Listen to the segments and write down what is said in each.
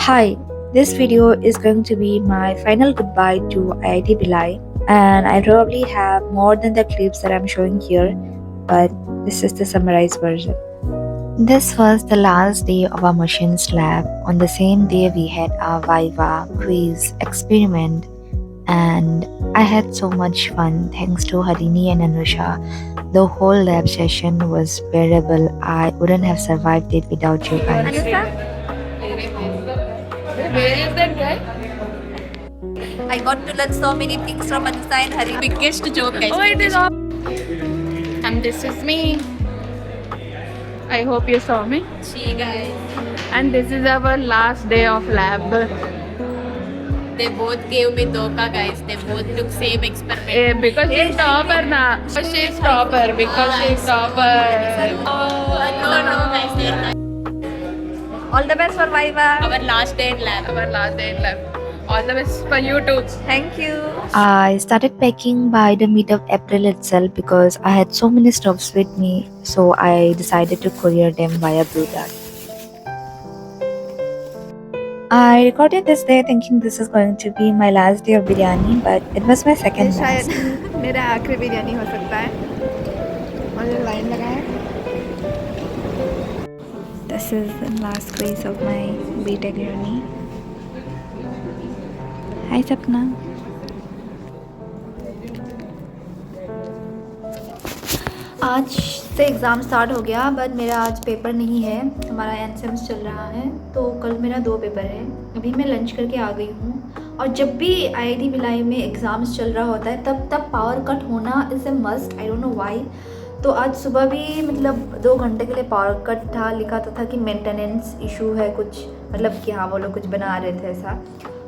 Hi, this video is going to be my final goodbye to IIT Bhilai, and I probably have more than the clips that I'm showing here, but this is the summarized version. This was the last day of our machines lab. On the same day, we had our Viva, quiz, experiment, and I had so much fun thanks to Harini and Anusha. The whole lab session was bearable. I wouldn't have survived it without you guys. Where is that guy? I got to learn so many things from Anusa and Hari. Biggest joke, guys. Oh, it is all. And this is me. I hope you saw me. See, guys. And this is our last day of lab. They both gave me doka, guys. They both took same experiment. Because she's topper na. She's topper. Because she's topper. No, guys. All the best for Viva. Our last day in lab. Our last day in lab. All the best for you too. Thank you. I started packing by the mid of April itself because I had so many stuffs with me, so I decided to courier them via Blue Dart. I recorded this day thinking this is going to be my last day of biryani, but it was my second last. मेरा आखिरी बिरयानी हो सकता है और जो line लगाए. This is the last phase of my BTech journey. Hi सपना. आज से एग्ज़ाम स्टार्ट हो गया, बट मेरा आज पेपर नहीं है. हमारा एनसेम्स चल रहा है, तो कल मेरा 2 पेपर है. अभी मैं लंच करके आ गई हूँ. और जब भी IIT भिलाई में एग्ज़ाम्स चल रहा होता है तब पावर कट होना is a must. I don't know why. तो आज सुबह भी मतलब 2 घंटे के लिए पावर कट था. लिखा तो था कि मेंटेनेंस इशू है कुछ, मतलब कि हाँ वो लोग कुछ बना रहे थे ऐसा.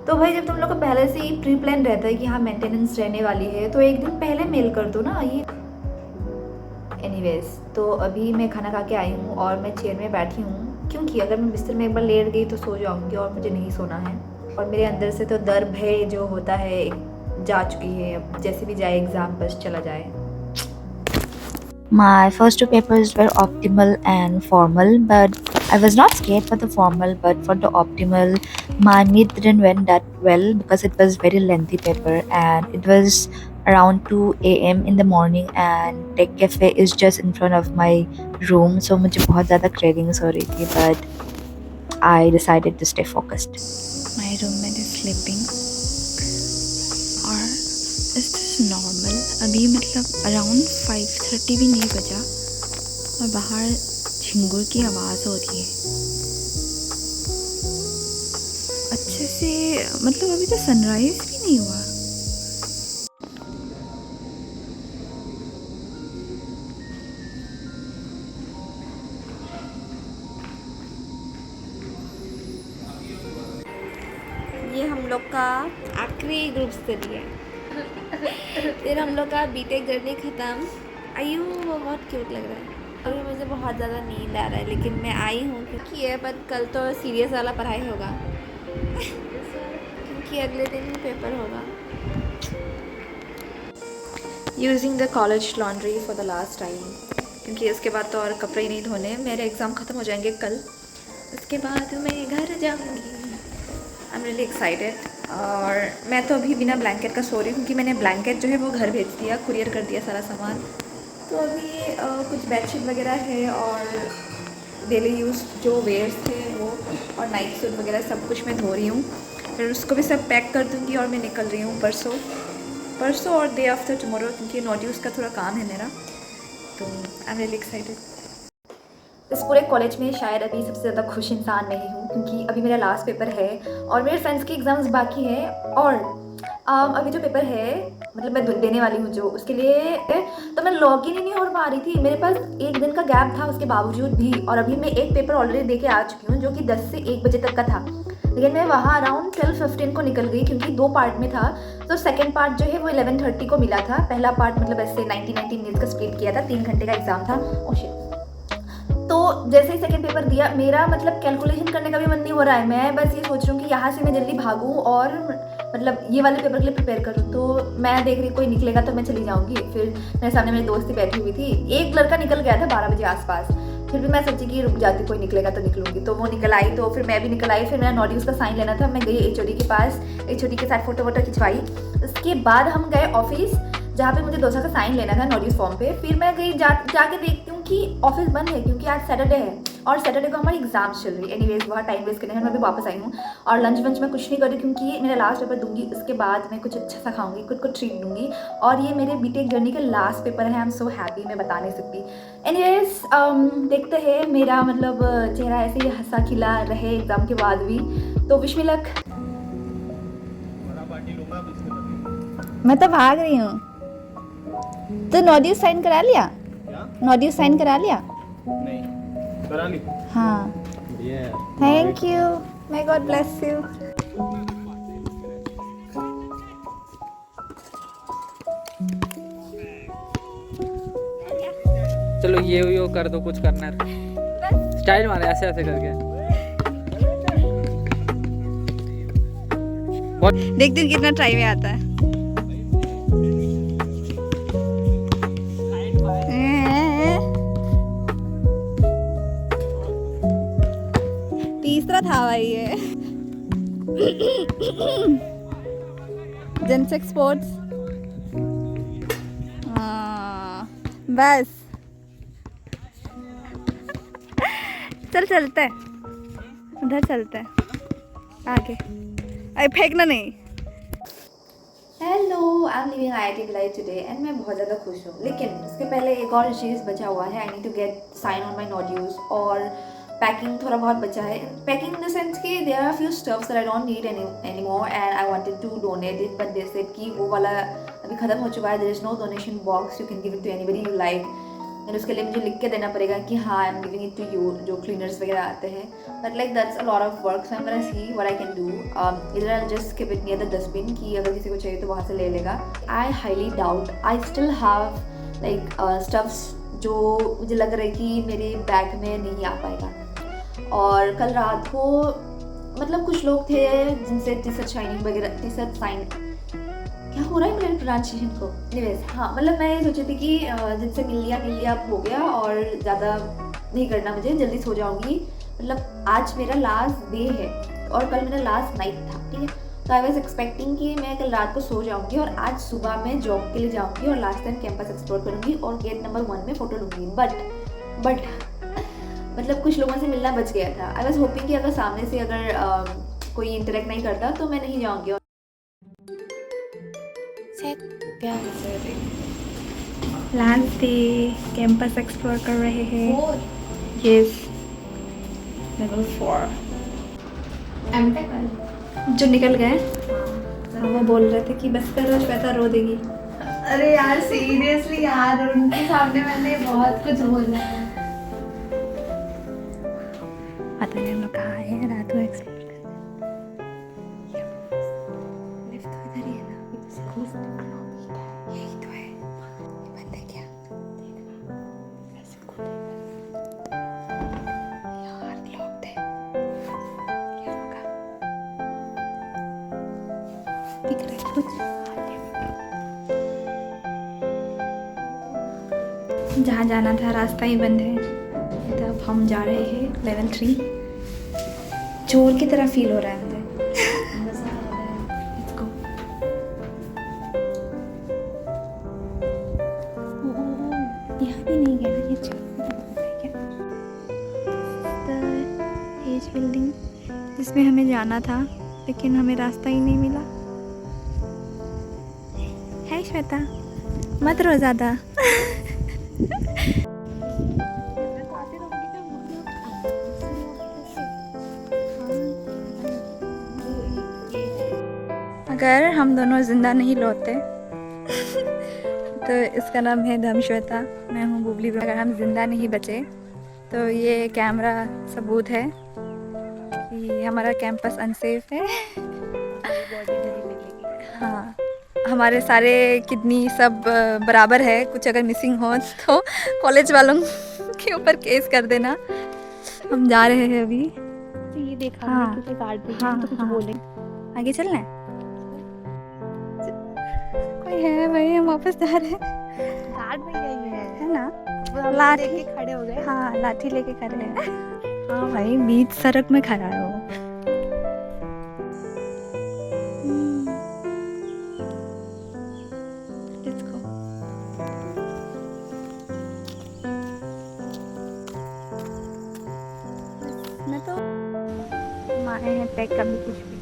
तो भाई जब तुम लोग को पहले से ही प्री प्लान रहता है कि हाँ मेंटेनेंस रहने वाली है, तो एक दिन पहले मेल कर दो ना ये. एनीवेज, तो अभी मैं खाना खा के आई हूँ और मैं चेयर में बैठी हूँ, क्योंकि अगर मैं बिस्तर में एक बार लेट गई तो सो जाऊँगी और मुझे नहीं सोना है. और मेरे अंदर से तो डर भय जो होता है जा चुकी है. अब जैसे भी जाए एग्ज़ाम बस चला जाए. My first 2 papers were optimal and formal, but I was not scared for the formal, but for the optimal, my meet didn't went that well because it was very lengthy paper and it was around 2 a.m. in the morning and Tech Cafe is just in front of my room, so मुझे बहुत ज़्यादा cravings हो रही थी, but I decided to stay focused. My roommate is sleeping. और इस normal अभी मतलब अराउंड 5:30 भी नहीं बजा और बाहर झिंगुर की आवाज़ हो रही है. अच्छे से मतलब अभी तो सनराइज़ भी नहीं हुआ. ये हम लोग का आखिरी ग्रुप स्टडी है. फिर हम लोग का बीटेक जर्नी ख़त्म. आयु बहुत क्यूट लग रहा है. अभी मुझे बहुत ज़्यादा नींद आ रहा है, लेकिन मैं आई हूँ क्योंकि ये पर कल तो सीरियस वाला पढ़ाई होगा. क्योंकि अगले दिन पेपर होगा. Using the college laundry for the last time, क्योंकि इसके बाद तो और कपड़े ही नहीं धोने. मेरे एग्ज़ाम ख़त्म हो जाएंगे कल, उसके बाद मैं घर जाऊँगी. I am really excited. और मैं तो अभी बिना ब्लैंकेट का सो रही हूँ, क्योंकि मैंने ब्लैंकेट जो है वो घर भेज दिया, कुरियर कर दिया सारा सामान. तो अभी कुछ बेडशीट वगैरह है और डेली यूज़ जो वेयर्स थे वो और नाइट सूट वगैरह सब कुछ मैं धो रही हूँ. फिर उसको भी सब पैक कर दूँगी और मैं निकल रही हूँ परसों और डे आफ्टर टुमारो, क्योंकि नोट्यूज़ का थोड़ा काम है मेरा. तो आई एम रियली एक्साइटेड. इस पूरे कॉलेज में शायद अभी सबसे ज़्यादा खुश इंसान मैं ही हूँ, क्योंकि अभी मेरा लास्ट पेपर है और मेरे फ्रेंड्स के एग्ज़ाम्स बाकी हैं. और अभी जो पेपर है मतलब मैं देने वाली हूँ जो, उसके लिए तो मैं लॉगिन ही नहीं हो पा रही थी. मेरे पास 1 दिन का गैप था उसके बावजूद भी. और अभी मैं एक पेपर ऑलरेडी दे के आ चुकी हूँ जो कि 10 से 1 बजे तक का था, लेकिन मैं वहाँ अराउंड 12:15 को निकल गई, क्योंकि 2 पार्ट में था. तो सेकंड पार्ट जो है वो 11:30 को मिला था. पहला पार्ट मतलब ऐसे 90 मिनट्स का स्प्लिट किया था. 3 घंटे का एग्ज़ाम था. Oh shit. तो जैसे ही सेकंड पेपर दिया, मेरा मतलब कैलकुलेशन करने का भी मन नहीं हो रहा है. मैं बस ये सोच रही हूँ कि यहाँ से मैं जल्दी भागूँ और मतलब ये वाले पेपर के लिए प्रिपेयर करूँ. तो मैं देख रही कोई निकलेगा तो मैं चली जाऊँगी. फिर मेरे सामने मेरी दोस्ती बैठी हुई थी. एक लड़का निकल गया था 12 बजे आसपास. फिर भी मैं सोची कि रुक जाती, कोई निकलेगा तो निकलूंगी, तो वो निकल आई, तो फिर मैं भी निकल आई। फिर मेरा नोड्यूल्स का साइन लेना था, मैं गई एचओडी के पास, एचओडी के साथ फोटो वोटो खिंचवाई। उसके बाद हम गए ऑफिस जहाँ पे मुझे डोसा का साइन लेना था नोड्यूल्स फॉर्म पे। फिर मैं गई जाके देखती हूँ कि ऑफिस बंद है, क्योंकि आज सैटरडे है और सैटरडे को हमारी एग्जाम्स चल रही है। एनीवेज बहुत टाइम वेस्ट करने मैं भी वापस आई हूँ और लंच वंच मैं कुछ नहीं कर रही, क्योंकि मेरा लास्ट पेपर दूंगी, उसके बाद मैं कुछ अच्छा सा खाऊंगी, खुद को ट्रीट दूंगी। और ये मेरे बीटेक जर्नी का लास्ट पेपर है। आई एम सो हैप्पी, मैं बता नहीं सकती। एनीवेज देखते हैं मेरा मतलब चेहरा ऐसे ही हंसा खिला रहे एग्ज़ाम के बाद भी। तो विश मी लक। मैं तो भाग रही हूँ। तो नोड्यूल साइन करा लिया? नोड्यूल साइन करा लिया? नहीं करा ली। हाँ, thank you, may God bless you. चलो ये कर दो, कुछ करना है, स्टाइल मारे ऐसे ऐसे करके। देखती हूँ कितना ट्राई में आता है। तीसरा था भाई ये। जेंसेक स्पोर्ट्स। बस चल चलते हैं, उधर चलते हैं आगे। अरे फेंकना नहीं। Hello, I am living IIT Bhilai today and मैं बहुत ज़्यादा खुश हूँ। लेकिन उसके पहले एक और चीज़ बचा हुआ है। I need to get sign on my no dues और पैकिंग थोड़ा बहुत बचा है। पैकिंग इन द सेंस कि there are few stuffs that I don't need any more and I wanted to donate it, but they said कि वो वाला अभी ख़त्म हो चुका है। There is no donation box, you can give it to anybody you like. And उसके लिए मुझे लिख के देना पड़ेगा कि हाँ I am giving it to you, जो क्लीनर्स वगैरह आते हैं। But like that's a lot of work, so I am gonna see what I can do. इधर I just keep it near the dustbin कि अगर किसी को चाहिए तो वहाँ से ले लेगा। I highly doubt I still have like stuffs जो मुझे लग रहा है कि मेरे बैग में नहीं आ पाएगा। और कल रात को मतलब कुछ लोग थे जिनसे टी शर्ट शाइनिंग वगैरह, टी शर्ट साइन, क्या हो रहा है मेरे प्रोनाउंसिएशन को। एनीवेज हाँ, मतलब मैं ये सोची थी कि जिनसे मिल लिया अब हो गया और ज़्यादा नहीं करना, मुझे जल्दी सो जाऊँगी। मतलब आज मेरा लास्ट डे है और कल मेरा लास्ट नाइट था, ठीक है। तो आई वॉज एक्सपेक्टिंग कि मैं कल रात को सो जाऊँगी और आज सुबह मैं जॉब के लिए जाऊँगी और लास्ट टाइम कैंपस एक्सप्लोर करूँगी और गेट नंबर 1 में फ़ोटो लूँगी। बट मतलब कुछ लोगों से मिलना बच गया था। आई वॉज होपिंग कि अगर सामने से अगर कोई इंटरेक्ट नहीं करता तो मैं नहीं जाऊँगी। लास्ट डे कैंपस एक्सप्लोर कर रहे हैं। यस, लेवल 4 जो निकल गए। वो बोल रहे थे कि बस करो, श्वेता रो देगी। अरे यार सीरियसली यार, उनके सामने मैंने बहुत कुछ बोला है। पता नहीं हम लोग कहाँ हैं, रात को एक्सप्लोर करते हैं। लिफ्ट तो इधर ही है ना, यही तो है। ये बंद है क्या? ऐसे खोलेगा यार, लॉक्ड है, क्या होगा? दिख रहा है कुछ? जहाँ जाना था रास्ता ही बंद है। तब हम जा रहे हैं लेवल 3। चोर की तरह फील हो रहा है मुझे। Let's go. यहाँ भी नहीं गया ना, ये एज बिल्डिंग जिसमें हमें जाना था, लेकिन हमें रास्ता ही नहीं मिला। है श्वेता, मत रो ज़्यादा। अगर हम दोनों ज़िंदा नहीं लौटे तो इसका नाम है धम श्वेता, मैं हूँ बुबली। अगर हम ज़िंदा नहीं बचे तो ये कैमरा सबूत है कि हमारा कैंपस अनसेफ है। हाँ, हमारे सारे किडनी सब बराबर है, कुछ अगर मिसिंग हो तो कॉलेज वालों के ऊपर केस कर देना। हम जा रहे हैं अभी। ये देखा हाँ, हाँ, तो कुछ बोले। आगे चलना है। कोई है भाई, हम वापस जा रहे हैं। गार्ड में गई है है ना? लाठी लेके खड़े हो गए। हाँ लाठी लेके खड़े हैं। हाँ भाई बीच सड़क में खड़ा है वो। Let's go. मैं तो मारे हैं पैक कभी कुछ भी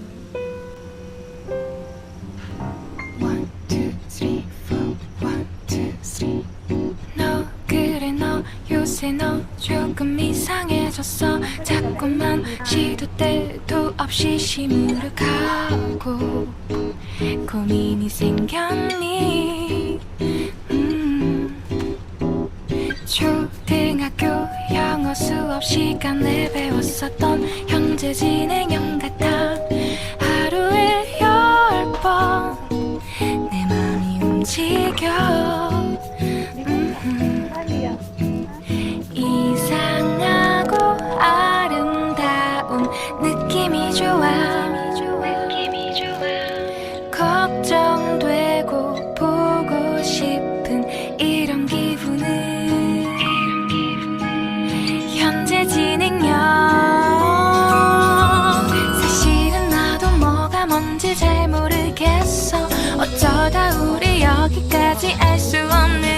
너 그래 너 요새 너 조금 이상해졌어 자꾸만 시도 때도 없이 시무룩하고 고민이 생겼니 초등학교 영어 수업 시간에 배웠었던 형제 진행형 같아 하루에 10번 내 맘이 움직여 이상하고 아름다운 느낌이 좋아 걱정되고 보고 싶은 이런 기분은 현재 진행형 사실은 나도 뭐가 뭔지 잘 모르겠어 어쩌다 우리 여기까지 알 수 없는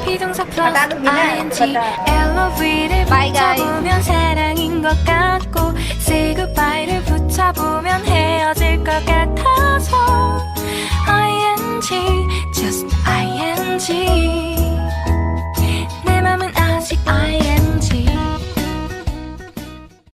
비동사 플러스 ing LOV를 붙여보면 사랑인 것 같고 Say goodbye를